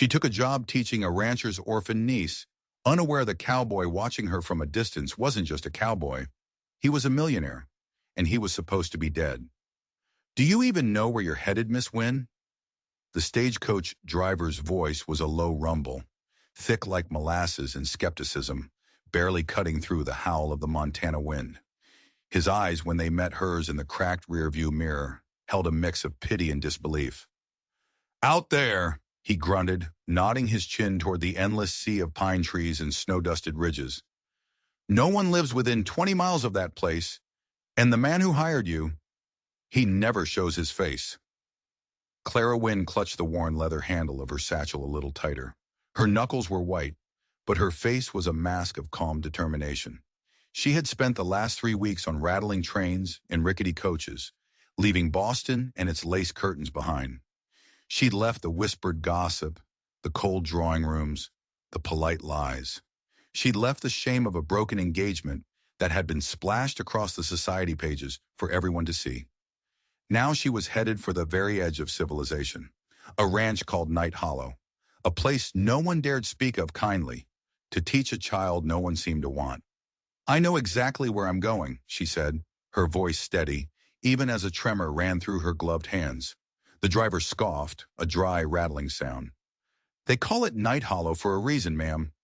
She took a job teaching a rancher's orphaned niece, unaware the cowboy watching her from a distance wasn't just a cowboy. He was a millionaire, and he was supposed to be dead. "Do you even know where you're headed, Miss Wynne?" The stagecoach driver's voice was a low rumble, thick like molasses and skepticism, barely cutting through the howl of the Montana wind. His eyes, when they met hers in the cracked rearview mirror, held a mix of pity and disbelief. "Out there," he grunted, nodding his chin toward the endless sea of pine trees and snow-dusted ridges. "No one lives within 20 miles of that place, and the man who hired you, he never shows his face." Clara Wynne clutched the worn leather handle of her satchel a little tighter. Her knuckles were white, but her face was a mask of calm determination. She had spent the last 3 weeks on rattling trains and rickety coaches, leaving Boston and its lace curtains behind. She'd left the whispered gossip, the cold drawing rooms, the polite lies. She'd left the shame of a broken engagement that had been splashed across the society pages for everyone to see. Now she was headed for the very edge of civilization, a ranch called Night Hollow, a place no one dared speak of kindly, to teach a child no one seemed to want. "I know exactly where I'm going," she said, her voice steady, even as a tremor ran through her gloved hands. The driver scoffed, a dry, rattling sound. "They call it Night Hollow for a reason, ma'am."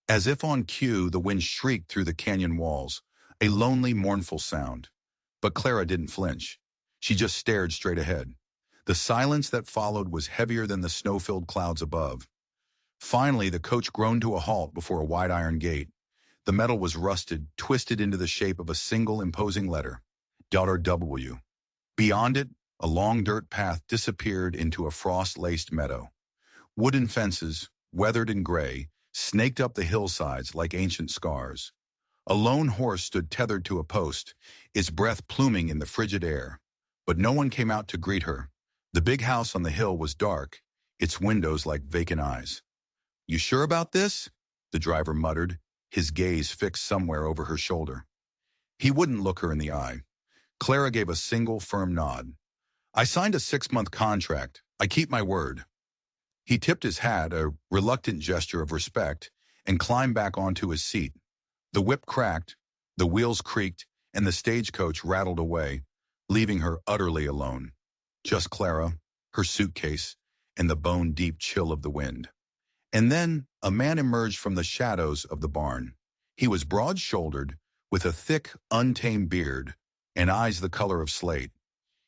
As if on cue, the wind shrieked through the canyon walls, a lonely, mournful sound. But Clara didn't flinch. She just stared straight ahead. The silence that followed was heavier than the snow-filled clouds above. Finally, the coach groaned to a halt before a wide iron gate. The metal was rusted, twisted into the shape of a single imposing letter, "W." Beyond it, a long dirt path disappeared into a frost-laced meadow. Wooden fences, weathered and gray, snaked up the hillsides like ancient scars. A lone horse stood tethered to a post, its breath pluming in the frigid air. But no one came out to greet her. The big house on the hill was dark, its windows like vacant eyes. "You sure about this?" the driver muttered, his gaze fixed somewhere over her shoulder. He wouldn't look her in the eye. Clara gave a single firm nod. "I signed a 6-month contract. I keep my word." He tipped his hat, a reluctant gesture of respect, and climbed back onto his seat. The whip cracked, the wheels creaked, and the stagecoach rattled away, leaving her utterly alone. Just Clara, her suitcase, and the bone-deep chill of the wind. And then a man emerged from the shadows of the barn. He was broad-shouldered, with a thick, untamed beard, and eyes the color of slate.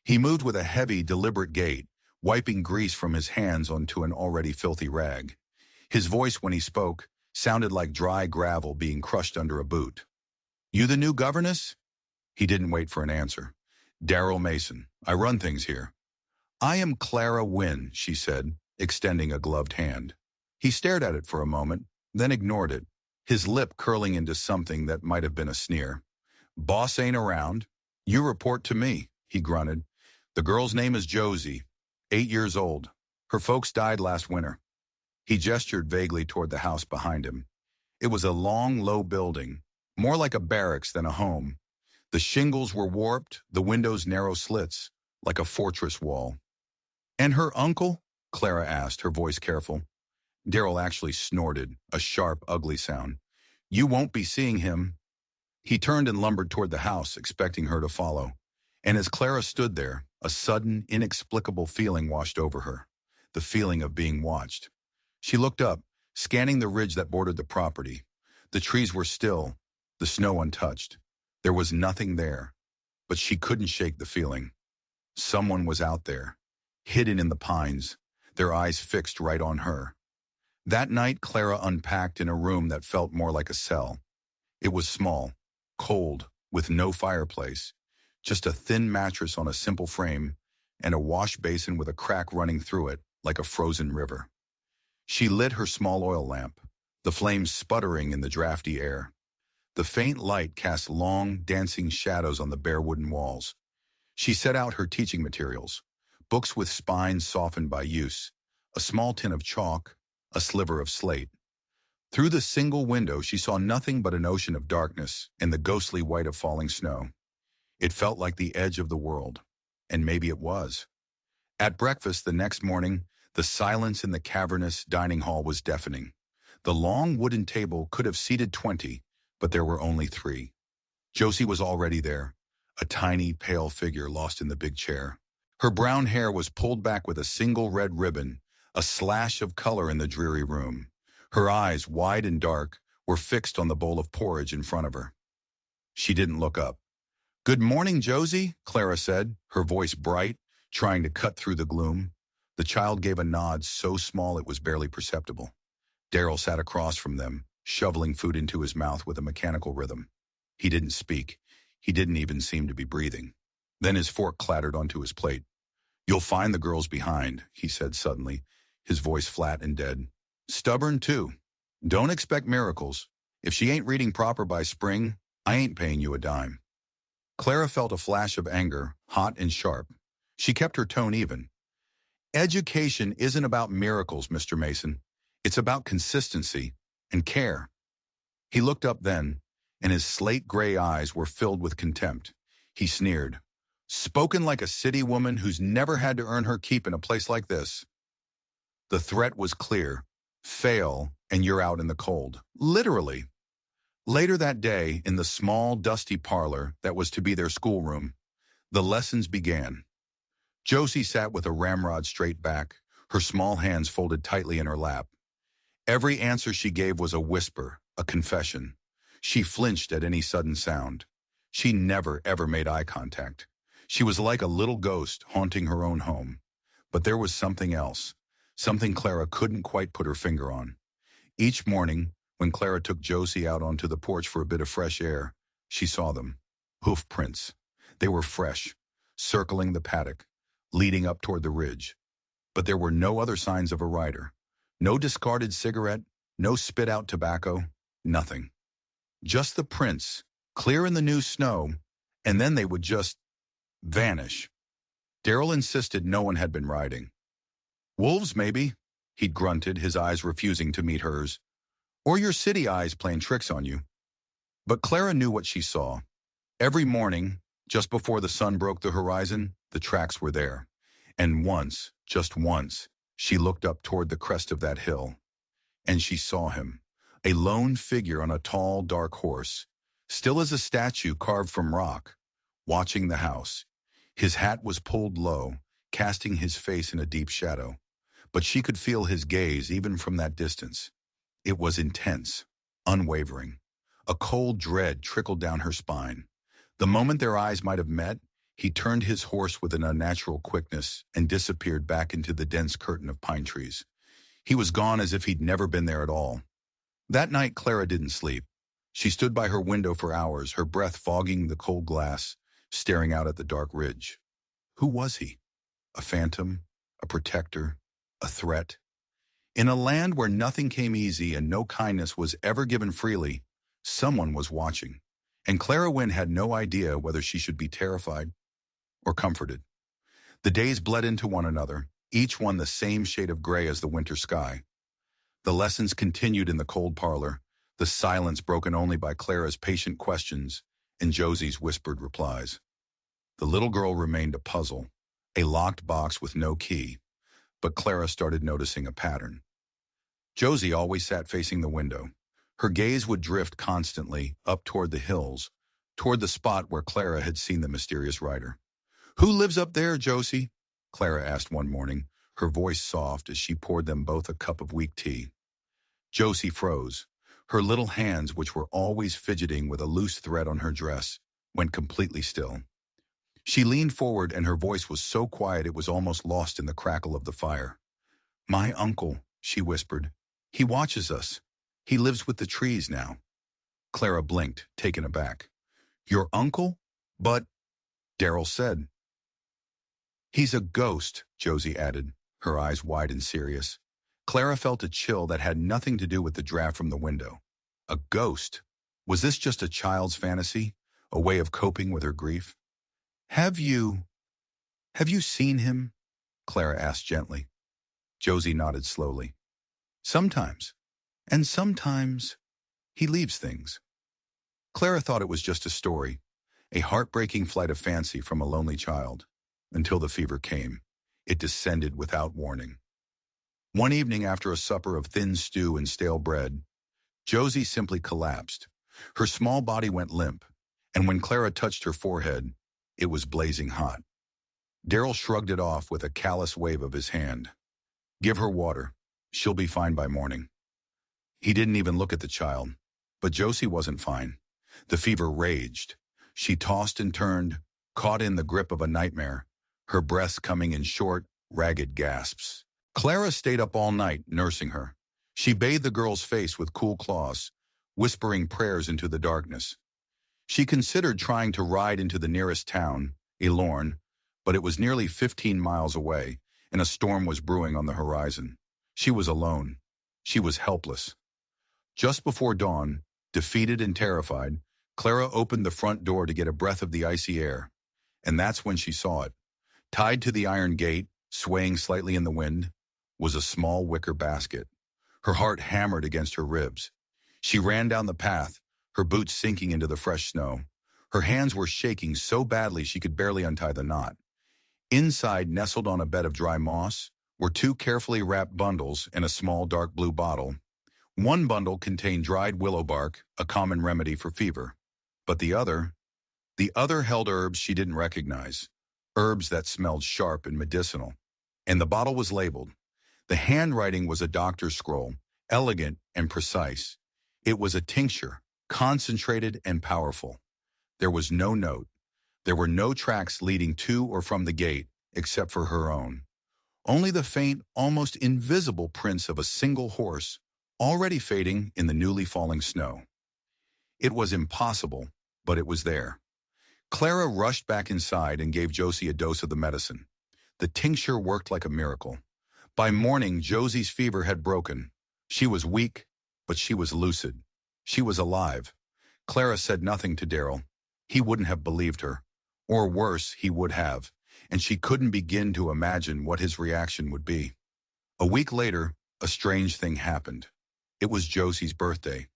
He moved with a heavy, deliberate gait, wiping grease from his hands onto an already filthy rag. His voice, when he spoke, sounded like dry gravel being crushed under a boot. "You the new governess?" He didn't wait for an answer. "Darrell Mason. I run things here." "I am Clara Wynne," she said, extending a gloved hand. He stared at it for a moment, then ignored it, his lip curling into something that might have been a sneer. "Boss ain't around. You report to me," he grunted. "The girl's name is Josie, 8 years old. Her folks died last winter." He gestured vaguely toward the house behind him. It was a long, low building, more like a barracks than a home. The shingles were warped, the windows narrow slits, like a fortress wall. "And her uncle?" Clara asked, her voice careful. Darrell actually snorted, a sharp, ugly sound. "You won't be seeing him." He turned and lumbered toward the house, expecting her to follow. And as Clara stood there, a sudden, inexplicable feeling washed over her, the feeling of being watched. She looked up, scanning the ridge that bordered the property. The trees were still, the snow untouched. There was nothing there, but she couldn't shake the feeling. Someone was out there, hidden in the pines, their eyes fixed right on her. That night, Clara unpacked in a room that felt more like a cell. It was small, cold, with no fireplace, just a thin mattress on a simple frame, and a wash basin with a crack running through it like a frozen river. She lit her small oil lamp, the flames sputtering in the drafty air. The faint light cast long, dancing shadows on the bare wooden walls. She set out her teaching materials, books with spines softened by use, a small tin of chalk, a sliver of slate. Through the single window she saw nothing but an ocean of darkness and the ghostly white of falling snow. It felt like the edge of the world, and maybe it was. At breakfast the next morning, The silence in the cavernous dining hall was deafening. The long wooden table could have seated 20, but there were only 3. Josie was already there, a tiny, pale figure lost in the big chair. Her brown hair was pulled back with a single red ribbon, a slash of color in the dreary room. Her eyes, wide and dark, were fixed on the bowl of porridge in front of her. She didn't look up. "Good morning, Josie," Clara said, her voice bright, trying to cut through the gloom. The child gave a nod so small it was barely perceptible. Darryl sat across from them, shoveling food into his mouth with a mechanical rhythm. He didn't speak. He didn't even seem to be breathing. Then his fork clattered onto his plate. "You'll find the girls behind," he said suddenly, his voice flat and dead. "Stubborn, too. Don't expect miracles. If she ain't reading proper by spring, I ain't paying you a dime." Clara felt a flash of anger, hot and sharp. She kept her tone even. "Education isn't about miracles, Mr. Mason. It's about consistency and care." He looked up then, and his slate-gray eyes were filled with contempt. He sneered. "Spoken like a city woman who's never had to earn her keep in a place like this." The threat was clear. Fail, and you're out in the cold. Literally. Later that day, in the small, dusty parlor that was to be their schoolroom, the lessons began. Josie sat with a ramrod straight back, her small hands folded tightly in her lap. Every answer she gave was a whisper, a confession. She flinched at any sudden sound. She never, ever made eye contact. She was like a little ghost haunting her own home. But there was something else, something Clara couldn't quite put her finger on. Each morning, when Clara took Josie out onto the porch for a bit of fresh air, she saw them. Hoof prints. They were fresh, circling the paddock, leading up toward the ridge. But there were no other signs of a rider. No discarded cigarette, no spit-out tobacco, nothing. Just the prints, clear in the new snow, and then they would just vanish. Darryl insisted no one had been riding. "Wolves, maybe," he'd grunted, his eyes refusing to meet hers. "Or your city eyes playing tricks on you." But Clara knew what she saw. Every morning, just before the sun broke the horizon, the tracks were there. And once, just once, she looked up toward the crest of that hill. And she saw him, a lone figure on a tall, dark horse, still as a statue carved from rock, watching the house. His hat was pulled low, casting his face in a deep shadow. But she could feel his gaze even from that distance. It was intense, unwavering. A cold dread trickled down her spine. The moment their eyes might have met, he turned his horse with an unnatural quickness and disappeared back into the dense curtain of pine trees. He was gone as if he'd never been there at all. That night, Clara didn't sleep. She stood by her window for hours, her breath fogging the cold glass, staring out at the dark ridge. Who was he? A phantom? A protector? A threat? In a land where nothing came easy and no kindness was ever given freely, someone was watching. And Clara Wynne had no idea whether she should be terrified or comforted. The days bled into one another, each one the same shade of gray as the winter sky. The lessons continued in the cold parlor, the silence broken only by Clara's patient questions and Josie's whispered replies. The little girl remained a puzzle, a locked box with no key, but Clara started noticing a pattern. Josie always sat facing the window. Her gaze would drift constantly up toward the hills, toward the spot where Clara had seen the mysterious rider. "Who lives up there, Josie?" Clara asked one morning, her voice soft as she poured them both a cup of weak tea. Josie froze. Her little hands, which were always fidgeting with a loose thread on her dress, went completely still. She leaned forward and her voice was so quiet it was almost lost in the crackle of the fire. "My uncle," she whispered. "He watches us. He lives with the trees now." Clara blinked, taken aback. "Your uncle? But," Darryl said. "He's a ghost," Josie added, her eyes wide and serious. Clara felt a chill that had nothing to do with the draft from the window. A ghost? Was this just a child's fantasy? A way of coping with her grief? Have you seen him?" Clara asked gently. Josie nodded slowly. "Sometimes. And sometimes he leaves things." Clara thought it was just a story, a heartbreaking flight of fancy from a lonely child, until the fever came. It descended without warning. One evening after a supper of thin stew and stale bread, Josie simply collapsed. Her small body went limp, and when Clara touched her forehead, it was blazing hot. Darrell shrugged it off with a callous wave of his hand. Give her water. She'll be fine by morning. He didn't even look at the child. But Josie wasn't fine. The fever raged. She tossed and turned, caught in the grip of a nightmare, her breath coming in short, ragged gasps. Clara stayed up all night, nursing her. She bathed the girl's face with cool cloths, whispering prayers into the darkness. She considered trying to ride into the nearest town, Elorn, but it was nearly 15 miles away, and a storm was brewing on the horizon. She was alone. She was helpless. Just before dawn, defeated and terrified, Clara opened the front door to get a breath of the icy air, and that's when she saw it. Tied to the iron gate, swaying slightly in the wind, was a small wicker basket. Her heart hammered against her ribs. She ran down the path, her boots sinking into the fresh snow. Her hands were shaking so badly she could barely untie the knot. Inside, nestled on a bed of dry moss, were two carefully wrapped bundles and a small dark blue bottle. One bundle contained dried willow bark, a common remedy for fever. But the other held herbs she didn't recognize, herbs that smelled sharp and medicinal. And the bottle was labeled. The handwriting was a doctor's scroll, elegant and precise. It was a tincture, concentrated and powerful. There was no note. There were no tracks leading to or from the gate, except for her own. Only the faint, almost invisible prints of a single horse, already fading in the newly falling snow. It was impossible, but it was there. Clara rushed back inside and gave Josie a dose of the medicine. The tincture worked like a miracle. By morning, Josie's fever had broken. She was weak, but she was lucid. She was alive. Clara said nothing to Darrell. He wouldn't have believed her. Or worse, he would have. And she couldn't begin to imagine what his reaction would be. A week later, a strange thing happened. It was Josie's birthday.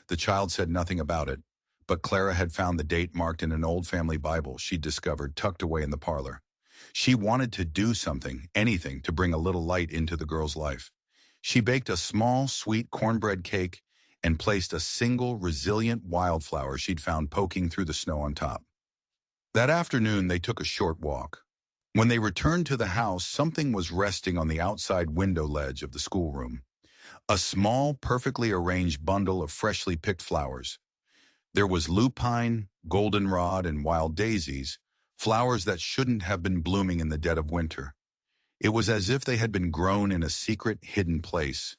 The child said nothing about it, but Clara had found the date marked in an old family Bible she'd discovered tucked away in the parlor. She wanted to do something, anything, to bring a little light into the girl's life. She baked a small, sweet cornbread cake and placed a single, resilient wildflower she'd found poking through the snow on top. That afternoon, they took a short walk. When they returned to the house, something was resting on the outside window ledge of the schoolroom. A small, perfectly arranged bundle of freshly picked flowers. There was lupine, goldenrod, and wild daisies, flowers that shouldn't have been blooming in the dead of winter. It was as if they had been grown in a secret, hidden place,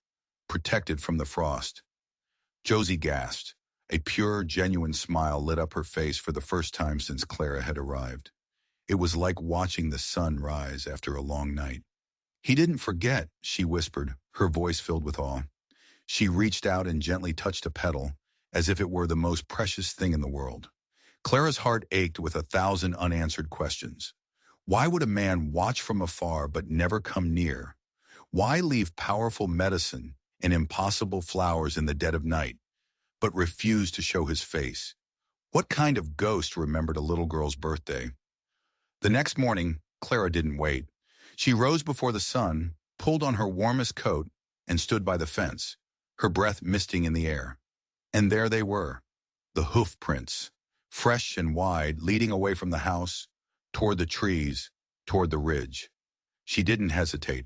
protected from the frost. Josie gasped. A pure, genuine smile lit up her face for the first time since Clara had arrived. It was like watching the sun rise after a long night. He didn't forget, she whispered, her voice filled with awe. She reached out and gently touched a petal, as if it were the most precious thing in the world. Clara's heart ached with 1,000 unanswered questions. Why would a man watch from afar but never come near? Why leave powerful medicine and impossible flowers in the dead of night, but refuse to show his face? What kind of ghost remembered a little girl's birthday? The next morning, Clara didn't wait. She rose before the sun, pulled on her warmest coat, and stood by the fence, her breath misting in the air. And there they were, the hoof prints, fresh and wide, leading away from the house, toward the trees, toward the ridge. She didn't hesitate.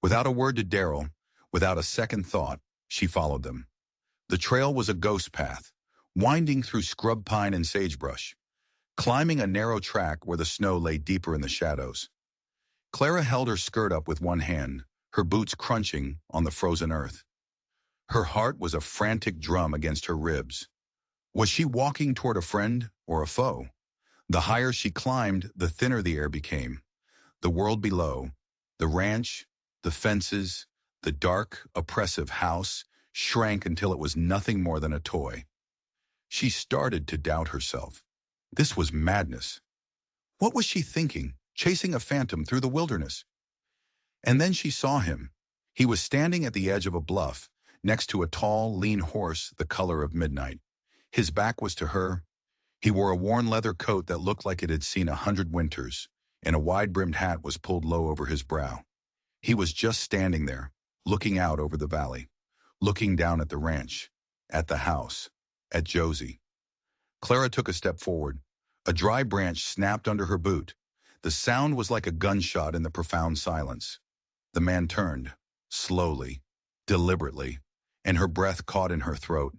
Without a word to Darrell, without a second thought, she followed them. The trail was a ghost path, winding through scrub pine and sagebrush, climbing a narrow track where the snow lay deeper in the shadows. Clara held her skirt up with one hand, her boots crunching on the frozen earth. Her heart was a frantic drum against her ribs. Was she walking toward a friend or a foe? The higher she climbed, the thinner the air became. The world below, the ranch, the fences, the dark, oppressive house, shrank until it was nothing more than a toy. She started to doubt herself. This was madness. What was she thinking, chasing a phantom through the wilderness? And then she saw him. He was standing at the edge of a bluff, next to a tall, lean horse the color of midnight. His back was to her. He wore a worn leather coat that looked like it had seen 100 winters, and a wide-brimmed hat was pulled low over his brow. He was just standing there, looking out over the valley, looking down at the ranch, at the house, at Josie. Clara took a step forward. A dry branch snapped under her boot. The sound was like a gunshot in the profound silence. The man turned, slowly, deliberately, and her breath caught in her throat.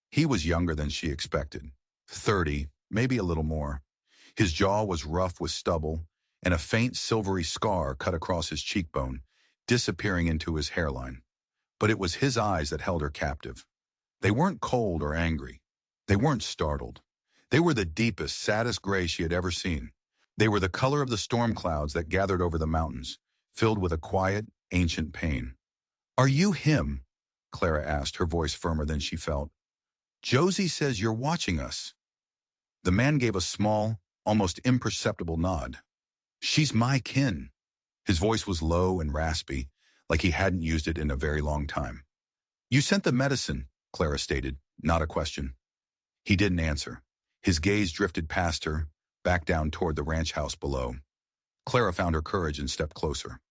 He was younger than she expected. 30, maybe a little more. His jaw was rough with stubble, and a faint silvery scar cut across his cheekbone, disappearing into his hairline. But it was his eyes that held her captive. They weren't cold or angry. They weren't startled. They were the deepest, saddest gray she had ever seen. They were the color of the storm clouds that gathered over the mountains, filled with a quiet, ancient pain. "Are you him?" Clara asked, her voice firmer than she felt. "Josie says you're watching us." The man gave a small, almost imperceptible nod. "She's my kin." His voice was low and raspy, like he hadn't used it in a very long time. "You sent the medicine," Clara stated, not a question. He didn't answer. His gaze drifted past her, back down toward the ranch house below. Clara found her courage and stepped closer.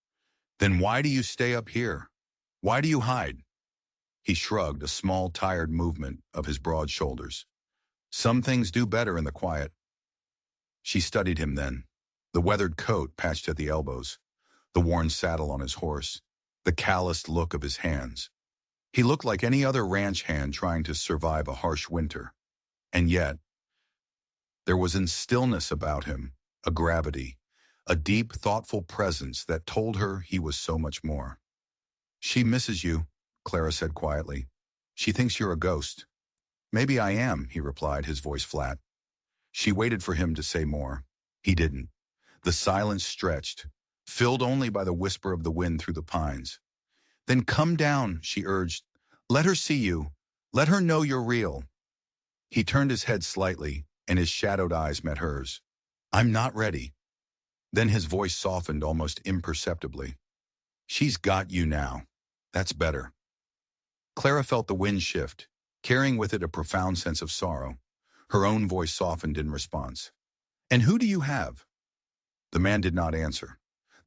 "Then why do you stay up here? Why do you hide?" He shrugged, a small, tired movement of his broad shoulders. "Some things do better in the quiet." She studied him then. The weathered coat patched at the elbows, the worn saddle on his horse, the calloused look of his hands. He looked like any other ranch hand trying to survive a harsh winter. And yet, there was a stillness about him, a gravity, a deep, thoughtful presence that told her he was so much more. "She misses you," Clara said quietly. "She thinks you're a ghost." "Maybe I am," he replied, his voice flat. She waited for him to say more. He didn't. The silence stretched, filled only by the whisper of the wind through the pines. "Then come down," she urged. "Let her see you. Let her know you're real." He turned his head slightly, and his shadowed eyes met hers. "I'm not ready." Then his voice softened almost imperceptibly. "She's got you now. That's better." Clara felt the wind shift, carrying with it a profound sense of sorrow. Her own voice softened in response. "And who do you have?" The man did not answer.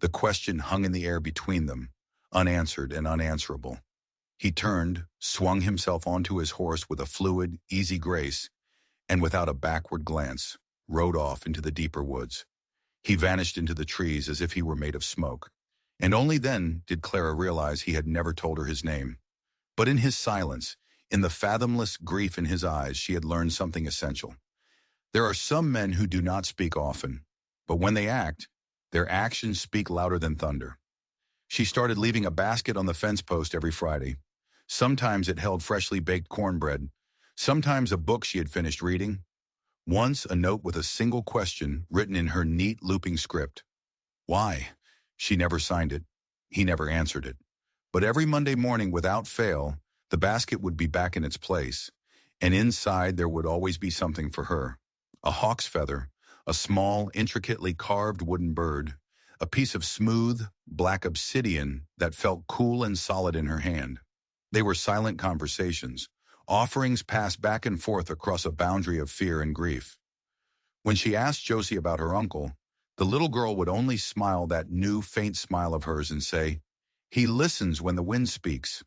The question hung in the air between them, unanswered and unanswerable. He turned, swung himself onto his horse with a fluid, easy grace, and without a backward glance, rode off into the deeper woods. He vanished into the trees as if he were made of smoke. And only then did Clara realize he had never told her his name. But in his silence, in the fathomless grief in his eyes, she had learned something essential. There are some men who do not speak often, but when they act, their actions speak louder than thunder. She started leaving a basket on the fence post every Friday. Sometimes it held freshly baked cornbread, sometimes a book she had finished reading, once a note with a single question written in her neat looping script. Why? She never signed it. He never answered it. But every Monday morning, without fail, the basket would be back in its place, and inside there would always be something for her. A hawk's feather, a small, intricately carved wooden bird, a piece of smooth, black obsidian that felt cool and solid in her hand. They were silent conversations, offerings passed back and forth across a boundary of fear and grief. When she asked Josie about her uncle, the little girl would only smile that new, faint smile of hers and say, "He listens when the wind speaks."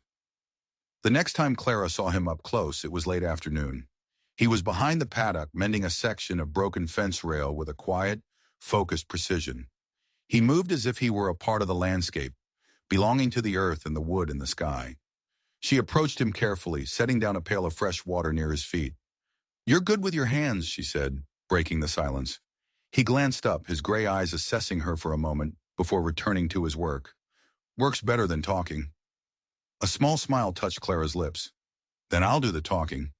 The next time Clara saw him up close, it was late afternoon. He was behind the paddock, mending a section of broken fence rail with a quiet, focused precision. He moved as if he were a part of the landscape, belonging to the earth and the wood and the sky. She approached him carefully, setting down a pail of fresh water near his feet. "You're good with your hands," she said, breaking the silence. He glanced up, his gray eyes assessing her for a moment before returning to his work. "Works better than talking." A small smile touched Clara's lips. "Then I'll do the talking."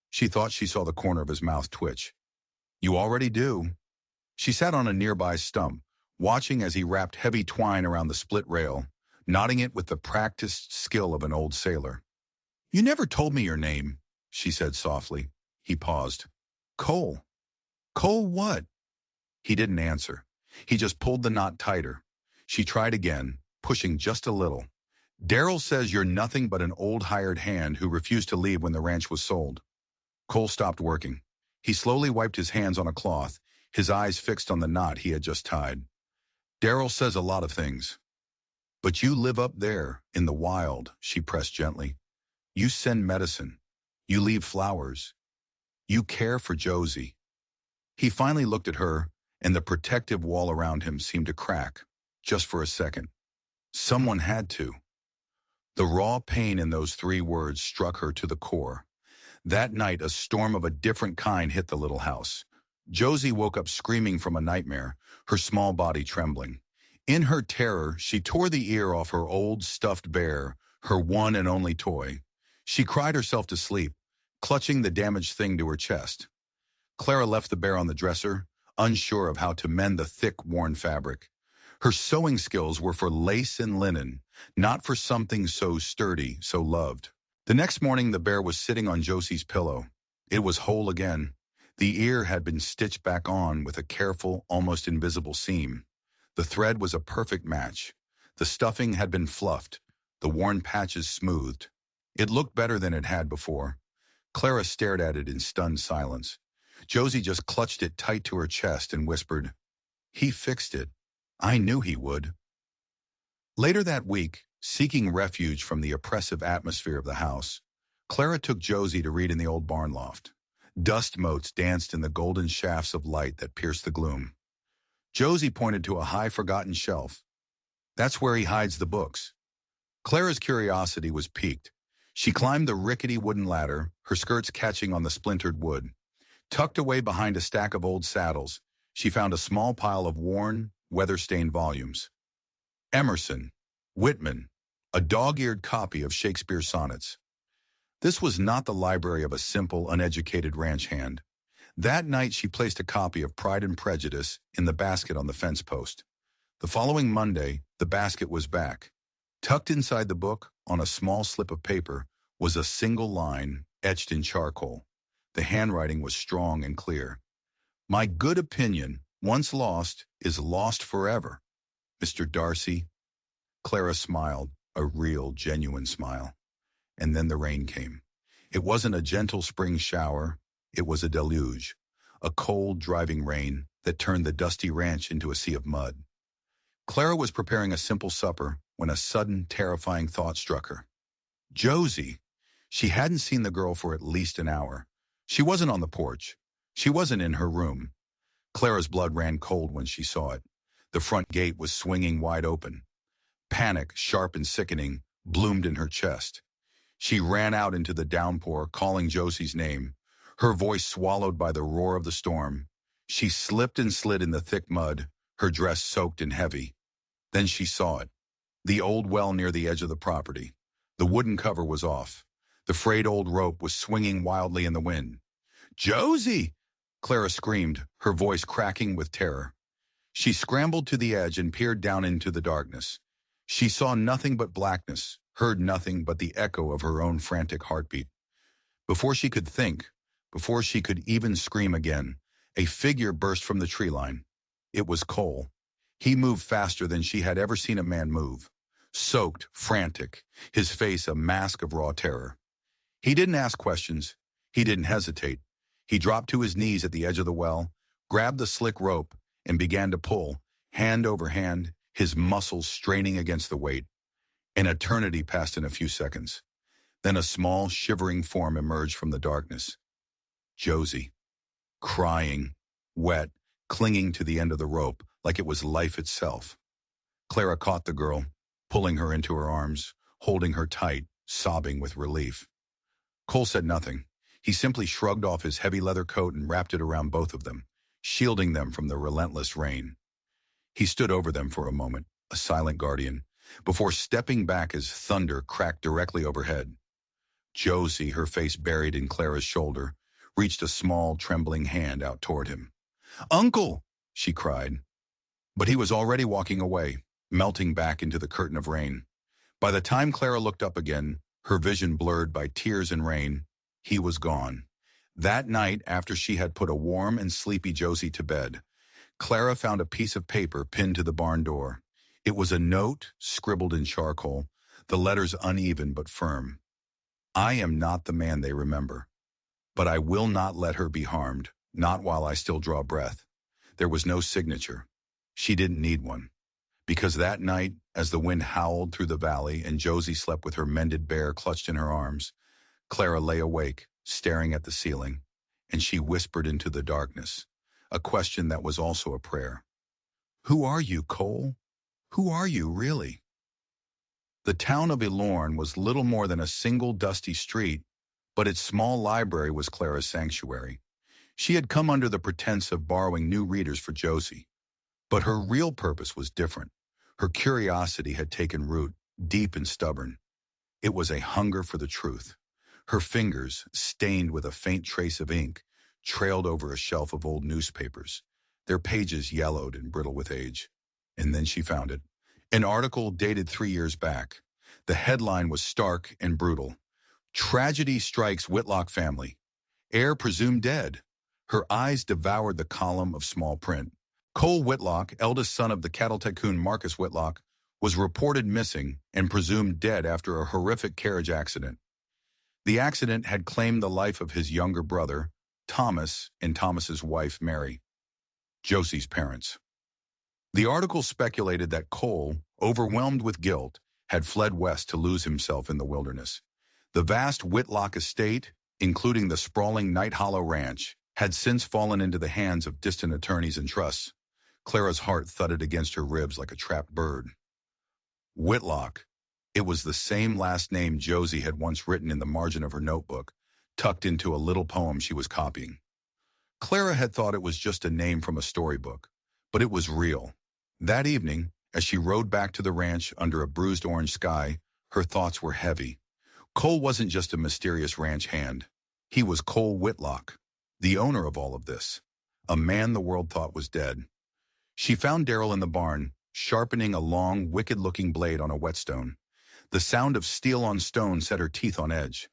She thought she saw the corner of his mouth twitch. "You already do." She sat on a nearby stump, watching as he wrapped heavy twine around the split rail, knotting it with the practiced skill of an old sailor. "You never told me your name," she said softly. He paused. "Cole." "Cole what?" He didn't answer. He just pulled the knot tighter. She tried again, pushing just a little. "Daryl says you're nothing but an old hired hand who refused to leave when the ranch was sold." Cole stopped working. He slowly wiped his hands on a cloth, his eyes fixed on the knot he had just tied. "Daryl says a lot of things." But you live up there, in the wild, she pressed gently. You send medicine. You leave flowers. You care for Josie. He finally looked at her, and the protective wall around him seemed to crack, just for a second. Someone had to. The raw pain in those 3 words struck her to the core. That night, a storm of a different kind hit the little house. Josie woke up screaming from a nightmare, her small body trembling. In her terror, she tore the ear off her old stuffed bear, her one and only toy. She cried herself to sleep, clutching the damaged thing to her chest. Clara left the bear on the dresser, unsure of how to mend the thick, worn fabric. Her sewing skills were for lace and linen, not for something so sturdy, so loved. The next morning, the bear was sitting on Josie's pillow. It was whole again. The ear had been stitched back on with a careful, almost invisible seam. The thread was a perfect match. The stuffing had been fluffed, the worn patches smoothed. It looked better than it had before. Clara stared at it in stunned silence. Josie just clutched it tight to her chest and whispered, "He fixed it. I knew he would." Later that week, seeking refuge from the oppressive atmosphere of the house, Clara took Josie to read in the old barn loft. Dust motes danced in the golden shafts of light that pierced the gloom. Josie pointed to a high-forgotten shelf. "That's where he hides the books." Clara's curiosity was piqued. She climbed the rickety wooden ladder, her skirts catching on the splintered wood. Tucked away behind a stack of old saddles, she found a small pile of worn, weather-stained volumes. Emerson, Whitman, a dog-eared copy of Shakespeare's sonnets. This was not the library of a simple, uneducated ranch hand. That night she placed a copy of Pride and Prejudice in the basket on the fence post. The following Monday, the basket was back. Tucked inside the book, on a small slip of paper, was a single line etched in charcoal. The handwriting was strong and clear. "My good opinion, once lost, is lost forever. Mr. Darcy." Clara smiled, a real, genuine smile. And then the rain came. It wasn't a gentle spring shower. It was a deluge. A cold, driving rain that turned the dusty ranch into a sea of mud. Clara was preparing a simple supper when a sudden, terrifying thought struck her. Josie! She hadn't seen the girl for at least an hour. She wasn't on the porch. She wasn't in her room. Clara's blood ran cold when she saw it. The front gate was swinging wide open. Panic, sharp and sickening, bloomed in her chest. She ran out into the downpour, calling Josie's name, her voice swallowed by the roar of the storm. She slipped and slid in the thick mud, her dress soaked and heavy. Then she saw it. The old well near the edge of the property. The wooden cover was off. The frayed old rope was swinging wildly in the wind. "Josie!" Clara screamed, her voice cracking with terror. She scrambled to the edge and peered down into the darkness. She saw nothing but blackness, heard nothing but the echo of her own frantic heartbeat. Before she could think, before she could even scream again, a figure burst from the tree line. It was Cole. He moved faster than she had ever seen a man move. Soaked, frantic, his face a mask of raw terror. He didn't ask questions. He didn't hesitate. He dropped to his knees at the edge of the well, grabbed the slick rope, and began to pull, hand over hand, his muscles straining against the weight. An eternity passed in a few seconds. Then a small, shivering form emerged from the darkness. Josie. Crying, wet, clinging to the end of the rope like it was life itself. Clara caught the girl, pulling her into her arms, holding her tight, sobbing with relief. Cole said nothing. He simply shrugged off his heavy leather coat and wrapped it around both of them, shielding them from the relentless rain. He stood over them for a moment, a silent guardian, before stepping back as thunder cracked directly overhead. Josie, her face buried in Clara's shoulder, reached a small, trembling hand out toward him. "Uncle!" she cried. But he was already walking away, melting back into the curtain of rain. By the time Clara looked up again, her vision blurred by tears and rain, he was gone. That night, after she had put a warm and sleepy Josie to bed, Clara found a piece of paper pinned to the barn door. It was a note, scribbled in charcoal, the letters uneven but firm. "I am not the man they remember, but I will not let her be harmed, not while I still draw breath." There was no signature. She didn't need one. Because that night, as the wind howled through the valley and Josie slept with her mended bear clutched in her arms, Clara lay awake, staring at the ceiling, and she whispered into the darkness, a question that was also a prayer. Who are you, Cole? Who are you, really? The town of Elorn was little more than a single dusty street, but its small library was Clara's sanctuary. She had come under the pretense of borrowing new readers for Josie, but her real purpose was different. Her curiosity had taken root, deep and stubborn. It was a hunger for the truth. Her fingers, stained with a faint trace of ink, trailed over a shelf of old newspapers, their pages yellowed and brittle with age. And then she found it. An article dated 3 years back. The headline was stark and brutal. Tragedy strikes Whitlock family. Heir presumed dead. Her eyes devoured the column of small print. Cole Whitlock, eldest son of the cattle tycoon Marcus Whitlock, was reported missing and presumed dead after a horrific carriage accident. The accident had claimed the life of his younger brother, Thomas, and Thomas's wife, Mary, Josie's parents. The article speculated that Cole, overwhelmed with guilt, had fled west to lose himself in the wilderness. The vast Whitlock estate, including the sprawling Night Hollow Ranch, had since fallen into the hands of distant attorneys and trusts. Clara's heart thudded against her ribs like a trapped bird. Whitlock. It was the same last name Josie had once written in the margin of her notebook, tucked into a little poem she was copying. Clara had thought it was just a name from a storybook, but it was real. That evening, as she rode back to the ranch under a bruised orange sky, her thoughts were heavy. Cole wasn't just a mysterious ranch hand. He was Cole Whitlock, the owner of all of this, a man the world thought was dead. She found Darrell in the barn, sharpening a long, wicked-looking blade on a whetstone. The sound of steel on stone set her teeth on edge.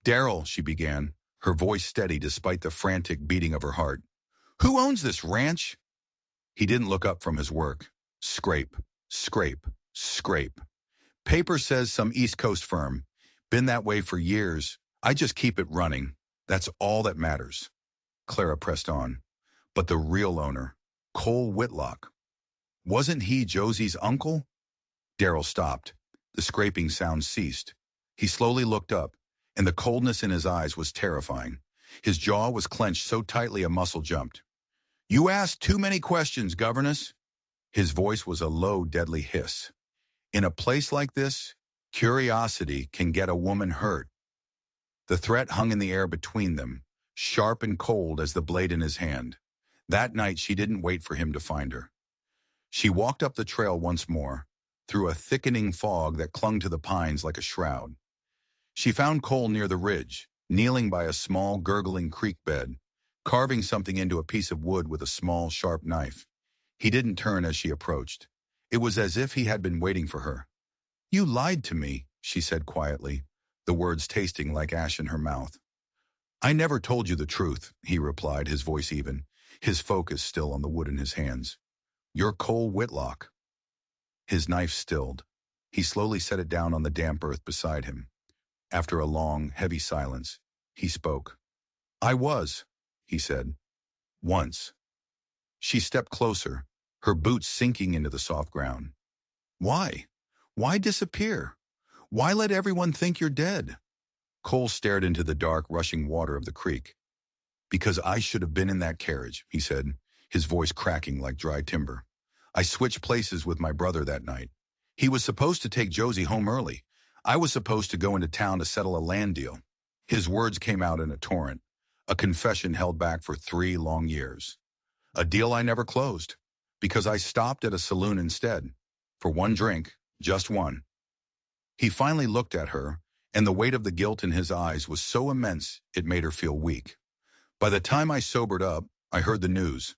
"Darrell," she began, her voice steady despite the frantic beating of her heart. "Who owns this ranch?" He didn't look up from his work. Scrape, scrape, scrape. "Paper says some East Coast firm. Been that way for years. I just keep it running. That's all that matters." Clara pressed on. But the real owner, Cole Whitlock. Wasn't he Josie's uncle? Darrell stopped. The scraping sound ceased. He slowly looked up, and the coldness in his eyes was terrifying. His jaw was clenched so tightly a muscle jumped. "You asked too many questions, governess." His voice was a low, deadly hiss. "In a place like this, curiosity can get a woman hurt." The threat hung in the air between them, sharp and cold as the blade in his hand. That night she didn't wait for him to find her. She walked up the trail once more, through a thickening fog that clung to the pines like a shroud. She found Cole near the ridge, kneeling by a small, gurgling creek bed, carving something into a piece of wood with a small, sharp knife. He didn't turn as she approached. It was as if he had been waiting for her. "You lied to me," she said quietly, the words tasting like ash in her mouth. "I never told you the truth," he replied, his voice even, his focus still on the wood in his hands. "You're Cole Whitlock." His knife stilled. He slowly set it down on the damp earth beside him. After a long, heavy silence, he spoke. "I was," he said. "Once." She stepped closer, her boots sinking into the soft ground. "Why? Why disappear? Why let everyone think you're dead?" Cole stared into the dark, rushing water of the creek. "Because I should have been in that carriage," he said, his voice cracking like dry timber. "I switched places with my brother that night. He was supposed to take Josie home early. I was supposed to go into town to settle a land deal." His words came out in a torrent, a confession held back for 3 long years. "A deal I never closed, because I stopped at a saloon instead. For one drink, just one." He finally looked at her, and the weight of the guilt in his eyes was so immense it made her feel weak. "By the time I sobered up, I heard the news.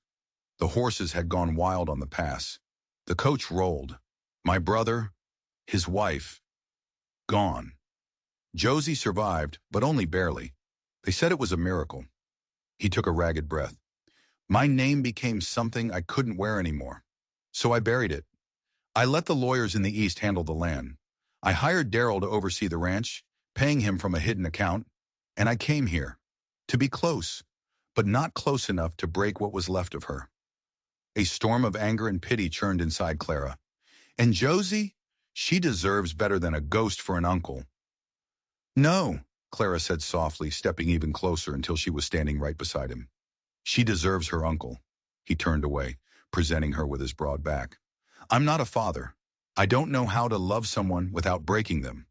The horses had gone wild on the pass. The coach rolled. My brother, his wife, gone. Josie survived, but only barely. They said it was a miracle." He took a ragged breath. "My name became something I couldn't wear anymore. So I buried it. I let the lawyers in the East handle the land. I hired Darrell to oversee the ranch, paying him from a hidden account, and I came here. To be close, but not close enough to break what was left of her." A storm of anger and pity churned inside Clara. And Josie? She deserves better than a ghost for an uncle. No, Clara said softly, stepping even closer until she was standing right beside him. She deserves her uncle. He turned away, presenting her with his broad back. I'm not a father. I don't know how to love someone without breaking them.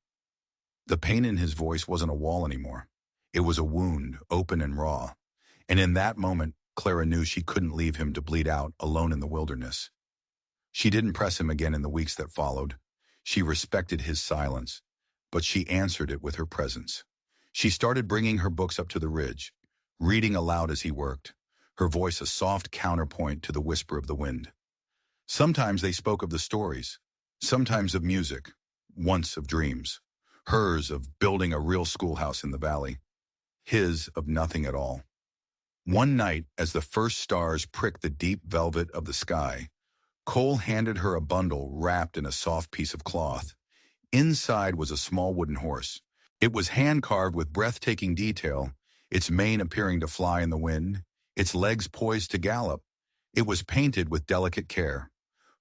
The pain in his voice wasn't a wall anymore. It was a wound, open and raw. And in that moment, Clara knew she couldn't leave him to bleed out alone in the wilderness. She didn't press him again in the weeks that followed. She respected his silence, but she answered it with her presence. She started bringing her books up to the ridge, reading aloud as he worked, her voice a soft counterpoint to the whisper of the wind. Sometimes they spoke of the stories, sometimes of music, once of dreams, hers of building a real schoolhouse in the valley, his of nothing at all. One night, as the first stars pricked the deep velvet of the sky, Cole handed her a bundle wrapped in a soft piece of cloth. Inside was a small wooden horse. It was hand-carved with breathtaking detail, its mane appearing to fly in the wind, its legs poised to gallop. It was painted with delicate care.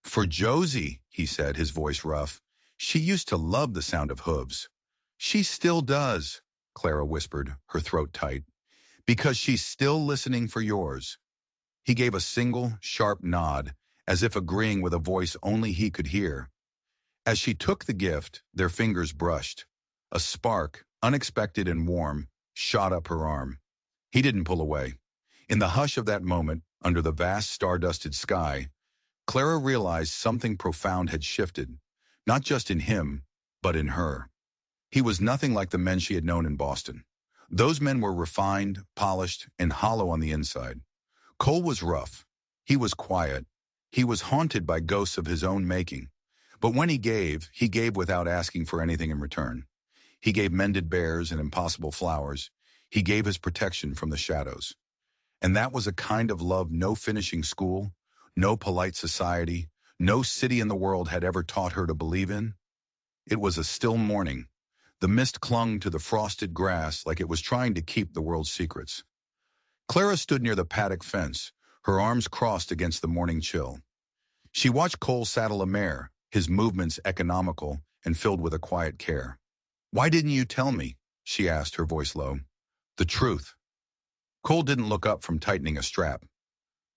For Josie, he said, his voice rough. She used to love the sound of hooves. She still does, Clara whispered, her throat tight. Because she's still listening for yours. He gave a single, sharp nod, as if agreeing with a voice only he could hear. As she took the gift, their fingers brushed. A spark, unexpected and warm, shot up her arm. He didn't pull away. In the hush of that moment, under the vast star-dusted sky, Clara realized something profound had shifted, not just in him, but in her. He was nothing like the men she had known in Boston. Those men were refined, polished, and hollow on the inside. Cole was rough. He was quiet. He was haunted by ghosts of his own making. But when he gave without asking for anything in return. He gave mended bears and impossible flowers. He gave his protection from the shadows. And that was a kind of love no finishing school, no polite society, no city in the world had ever taught her to believe in. It was a still morning. The mist clung to the frosted grass like it was trying to keep the world's secrets. Clara stood near the paddock fence, her arms crossed against the morning chill. She watched Cole saddle a mare, his movements economical and filled with a quiet care. Why didn't you tell me? She asked, her voice low. The truth. Cole didn't look up from tightening a strap.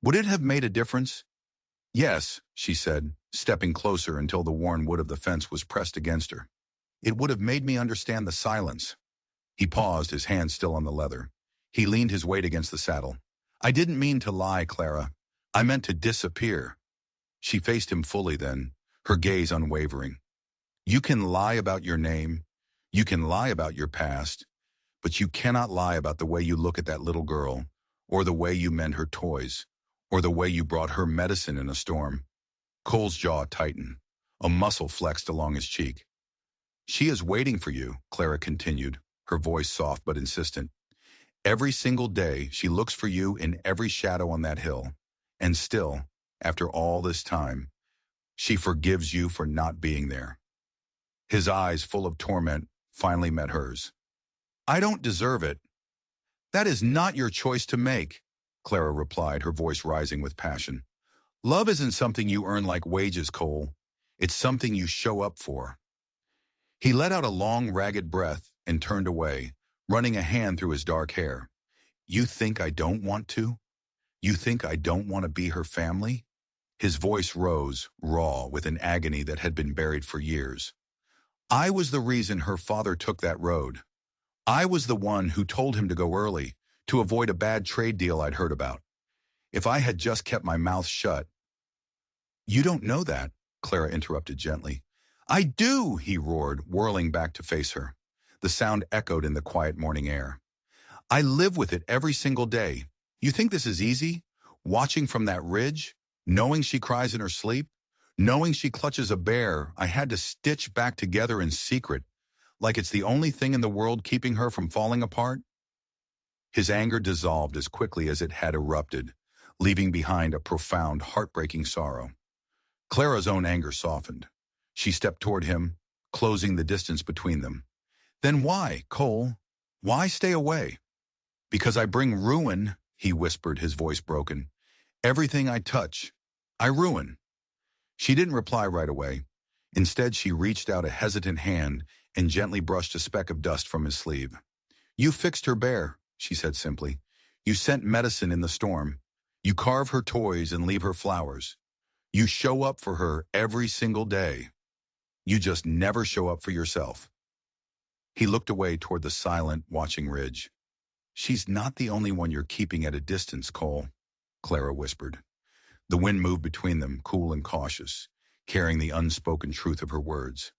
Would it have made a difference? Yes, she said, stepping closer until the worn wood of the fence was pressed against her. It would have made me understand the silence. He paused, his hand still on the leather. He leaned his weight against the saddle. I didn't mean to lie, Clara. I meant to disappear. She faced him fully then, her gaze unwavering. You can lie about your name. You can lie about your past. But you cannot lie about the way you look at that little girl, or the way you mend her toys, or the way you brought her medicine in a storm. Cole's jaw tightened. A muscle flexed along his cheek. She is waiting for you, Clara continued, her voice soft but insistent. Every single day, she looks for you in every shadow on that hill. And still, after all this time, she forgives you for not being there. His eyes, full of torment, finally met hers. I don't deserve it. That is not your choice to make, Clara replied, her voice rising with passion. Love isn't something you earn like wages, Cole. It's something you show up for. He let out a long, ragged breath and turned away, running a hand through his dark hair. You think I don't want to? You think I don't want to be her family? His voice rose, raw, with an agony that had been buried for years. I was the reason her father took that road. I was the one who told him to go early, to avoid a bad trade deal I'd heard about. If I had just kept my mouth shut. You don't know that, Clara interrupted gently. I do, he roared, whirling back to face her. The sound echoed in the quiet morning air. I live with it every single day. You think this is easy? Watching from that ridge? Knowing she cries in her sleep? Knowing she clutches a bear I had to stitch back together in secret, like it's the only thing in the world keeping her from falling apart? His anger dissolved as quickly as it had erupted, leaving behind a profound, heartbreaking sorrow. Clara's own anger softened. She stepped toward him, closing the distance between them. Then why, Cole? Why stay away? Because I bring ruin, he whispered, his voice broken. Everything I touch, I ruin. She didn't reply right away. Instead, she reached out a hesitant hand and gently brushed a speck of dust from his sleeve. "You fixed her bear," she said simply. "You sent medicine in the storm. You carve her toys and leave her flowers. You show up for her every single day. You just never show up for yourself." He looked away toward the silent, watching ridge. "She's not the only one you're keeping at a distance, Cole," Clara whispered. The wind moved between them, cool and cautious, carrying the unspoken truth of her words.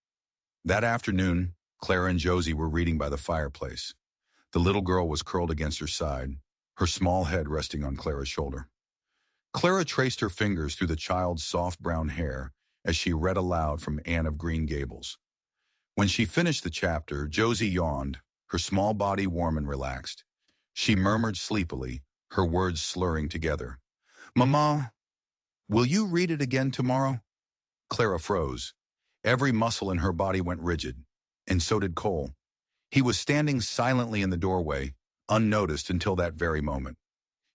That afternoon, Clara and Josie were reading by the fireplace. The little girl was curled against her side, her small head resting on Clara's shoulder. Clara traced her fingers through the child's soft brown hair as she read aloud from Anne of Green Gables. When she finished the chapter, Josie yawned, her small body warm and relaxed. She murmured sleepily, her words slurring together. "Mama, will you read it again tomorrow?" Clara froze. Every muscle in her body went rigid, and so did Cole. He was standing silently in the doorway, unnoticed until that very moment.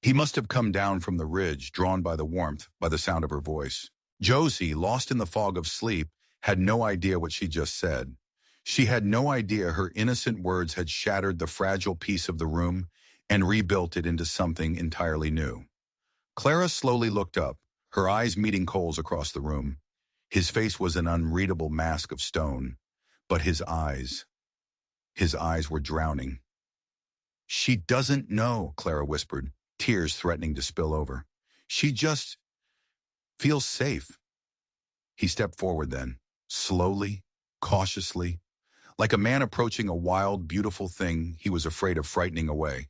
He must have come down from the ridge, drawn by the warmth, by the sound of her voice. Josie, lost in the fog of sleep, had no idea what she just said. She had no idea her innocent words had shattered the fragile peace of the room and rebuilt it into something entirely new. Clara slowly looked up, her eyes meeting Cole's across the room. His face was an unreadable mask of stone, but his eyes were drowning. "She doesn't know," Clara whispered, tears threatening to spill over. "She just feels safe." He stepped forward then, slowly, cautiously, like a man approaching a wild, beautiful thing he was afraid of frightening away.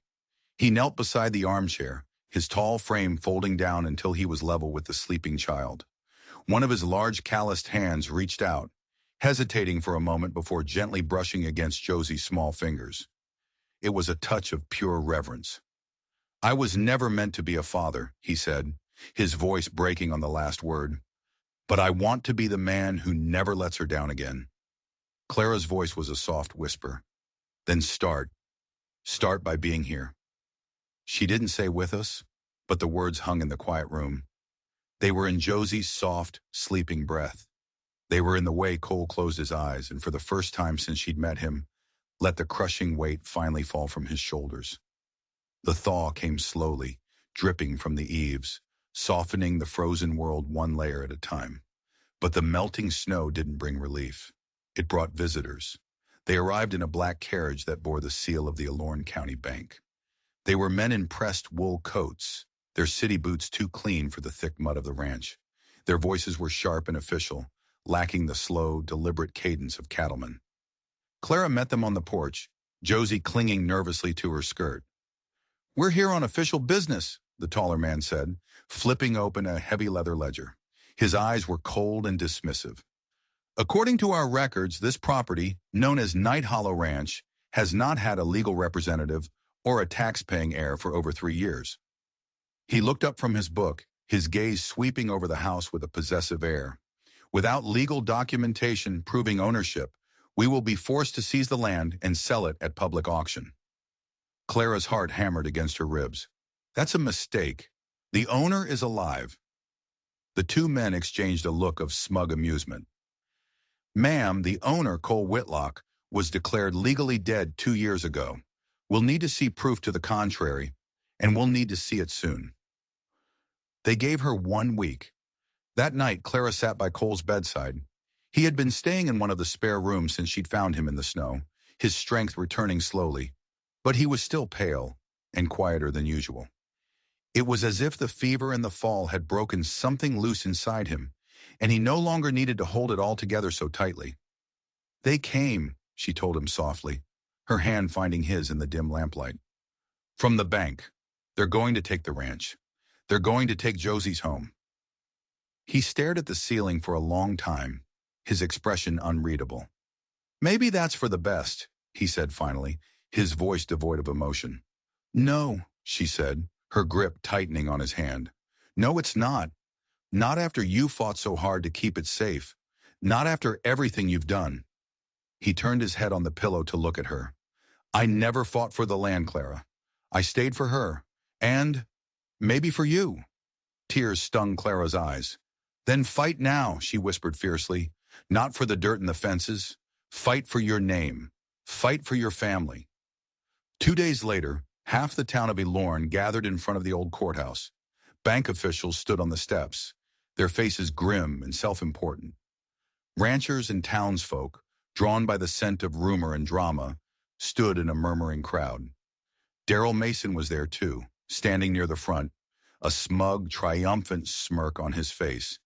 He knelt beside the armchair, his tall frame folding down until he was level with the sleeping child. One of his large calloused hands reached out, hesitating for a moment before gently brushing against Josie's small fingers. It was a touch of pure reverence. "I was never meant to be a father," he said, his voice breaking on the last word. "But I want to be the man who never lets her down again." Clara's voice was a soft whisper. "Then start. Start by being here." She didn't say with us, but the words hung in the quiet room. They were in Josie's soft, sleeping breath. They were in the way Cole closed his eyes, and for the first time since she'd met him, let the crushing weight finally fall from his shoulders. The thaw came slowly, dripping from the eaves, softening the frozen world one layer at a time. But the melting snow didn't bring relief. It brought visitors. They arrived in a black carriage that bore the seal of the Alorn County Bank. They were men in pressed wool coats, their city boots too clean for the thick mud of the ranch. Their voices were sharp and official, lacking the slow, deliberate cadence of cattlemen. Clara met them on the porch, Josie clinging nervously to her skirt. "We're here on official business," the taller man said, flipping open a heavy leather ledger. His eyes were cold and dismissive. "According to our records, this property, known as Night Hollow Ranch, has not had a legal representative or a tax-paying heir for over 3 years." He looked up from his book, his gaze sweeping over the house with a possessive air. "Without legal documentation proving ownership, we will be forced to seize the land and sell it at public auction." Clara's heart hammered against her ribs. "That's a mistake. The owner is alive." The two men exchanged a look of smug amusement. "Ma'am, the owner, Cole Whitlock, was declared legally dead 2 years ago. We'll need to see proof to the contrary, and we'll need to see it soon." They gave her 1 week. That night, Clara sat by Cole's bedside. He had been staying in one of the spare rooms since she'd found him in the snow, his strength returning slowly. But he was still pale and quieter than usual. It was as if the fever and the fall had broken something loose inside him, and he no longer needed to hold it all together so tightly. "They came," she told him softly, her hand finding his in the dim lamplight. "From the bank. They're going to take the ranch. They're going to take Josie's home." He stared at the ceiling for a long time, his expression unreadable. "Maybe that's for the best," he said finally, his voice devoid of emotion. "No," she said, her grip tightening on his hand. "No, it's not. Not after you fought so hard to keep it safe. Not after everything you've done." He turned his head on the pillow to look at her. "I never fought for the land, Clara. I stayed for her. And maybe for you." Tears stung Clara's eyes. "Then fight now," she whispered fiercely. Not for the dirt and the fences. Fight for your name. Fight for your family. 2 days later, half the town of Elorn gathered in front of the old courthouse. Bank officials stood on the steps, their faces grim and self-important. Ranchers and townsfolk, drawn by the scent of rumor and drama, stood in a murmuring crowd. Daryl Mason was there too, standing near the front, a smug, triumphant smirk on his face.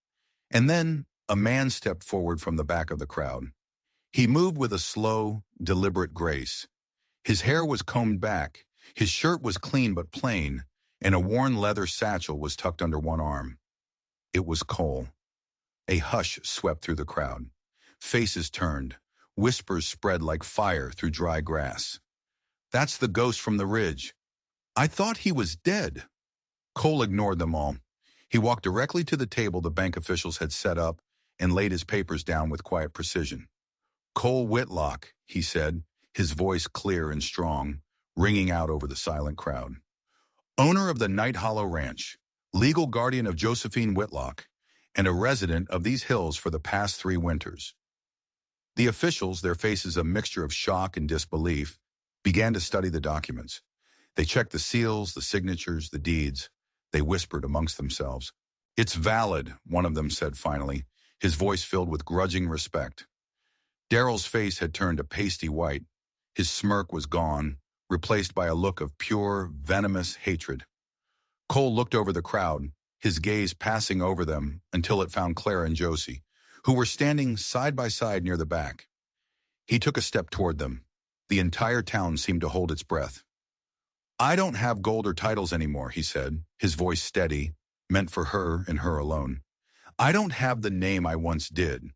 And then a man stepped forward from the back of the crowd. He moved with a slow, deliberate grace. His hair was combed back, his shirt was clean but plain, and a worn leather satchel was tucked under one arm. It was Cole. A hush swept through the crowd. Faces turned. Whispers spread like fire through dry grass. "That's the ghost from the ridge. I thought he was dead." Cole ignored them all. He walked directly to the table the bank officials had set up and laid his papers down with quiet precision. "Cole Whitlock," he said, his voice clear and strong, ringing out over the silent crowd. "Owner of the Night Hollow Ranch, legal guardian of Josephine Whitlock, and a resident of these hills for the past 3 winters." The officials, their faces a mixture of shock and disbelief, began to study the documents. They checked the seals, the signatures, the deeds. They whispered amongst themselves. "It's valid," one of them said finally, his voice filled with grudging respect. Daryl's face had turned a pasty white. His smirk was gone, replaced by a look of pure, venomous hatred. Cole looked over the crowd, his gaze passing over them until it found Clara and Josie, who were standing side by side near the back. He took a step toward them. The entire town seemed to hold its breath. "I don't have gold or titles anymore," he said, his voice steady, meant for her and her alone. "I don't have the name I once did,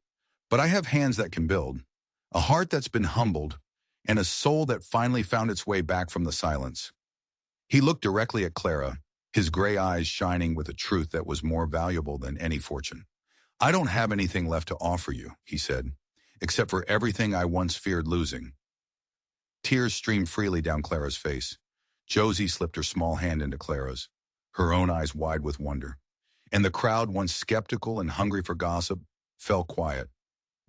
but I have hands that can build, a heart that's been humbled, and a soul that finally found its way back from the silence." He looked directly at Clara, his gray eyes shining with a truth that was more valuable than any fortune. "I don't have anything left to offer you," he said, "except for everything I once feared losing." Tears streamed freely down Clara's face. Josie slipped her small hand into Clara's, her own eyes wide with wonder. And the crowd, once skeptical and hungry for gossip, fell quiet.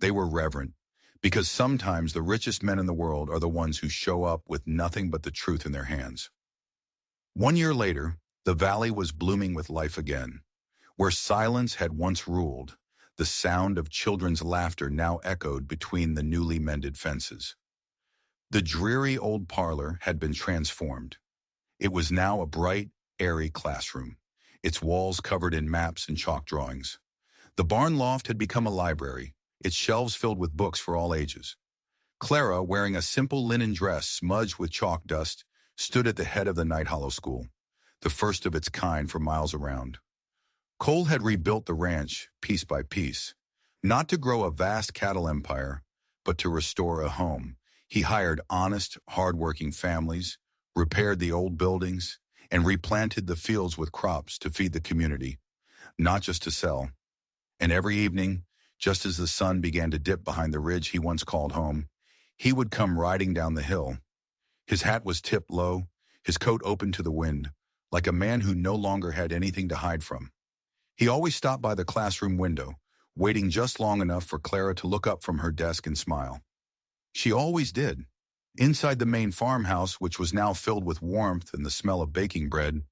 They were reverent, because sometimes the richest men in the world are the ones who show up with nothing but the truth in their hands. 1 year later, the valley was blooming with life again. Where silence had once ruled, the sound of children's laughter now echoed between the newly mended fences. The dreary old parlor had been transformed. It was now a bright, airy classroom, its walls covered in maps and chalk drawings. The barn loft had become a library, its shelves filled with books for all ages. Clara, wearing a simple linen dress smudged with chalk dust, stood at the head of the Night Hollow School, the first of its kind for miles around. Cole had rebuilt the ranch piece by piece, not to grow a vast cattle empire, but to restore a home. He hired honest, hard-working families, repaired the old buildings, and replanted the fields with crops to feed the community, not just to sell. And every evening, just as the sun began to dip behind the ridge he once called home, he would come riding down the hill. His hat was tipped low, his coat open to the wind, like a man who no longer had anything to hide from. He always stopped by the classroom window, waiting just long enough for Clara to look up from her desk and smile. She always did. Inside the main farmhouse, which was now filled with warmth and the smell of baking bread,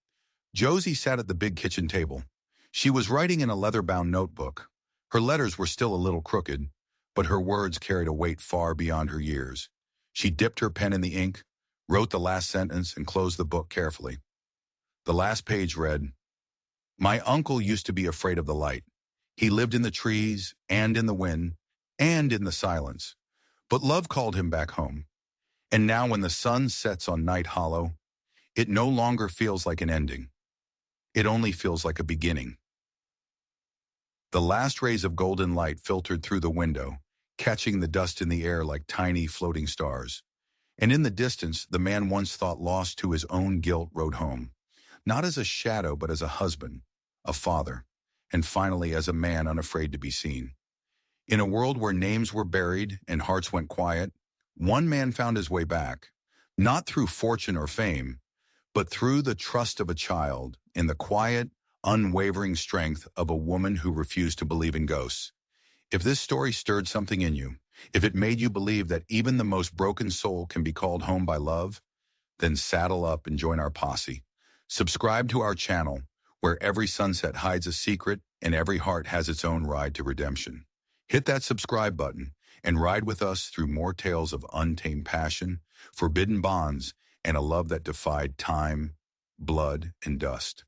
Josie sat at the big kitchen table. She was writing in a leather-bound notebook. Her letters were still a little crooked, but her words carried a weight far beyond her years. She dipped her pen in the ink, wrote the last sentence, and closed the book carefully. The last page read, "My uncle used to be afraid of the light. He lived in the trees, and in the wind, and in the silence. But love called him back home. And now when the sun sets on Night Hollow, it no longer feels like an ending. It only feels like a beginning." The last rays of golden light filtered through the window, catching the dust in the air like tiny floating stars. And in the distance, the man once thought lost to his own guilt rode home, not as a shadow but as a husband, a father, and finally as a man unafraid to be seen. In a world where names were buried and hearts went quiet, one man found his way back, not through fortune or fame, but through the trust of a child, in the quiet, unwavering strength of a woman who refused to believe in ghosts. If this story stirred something in you, if it made you believe that even the most broken soul can be called home by love, then saddle up and join our posse. Subscribe to our channel, where every sunset hides a secret and every heart has its own ride to redemption. Hit that subscribe button and ride with us through more tales of untamed passion, forbidden bonds, and a love that defied time, blood, and dust.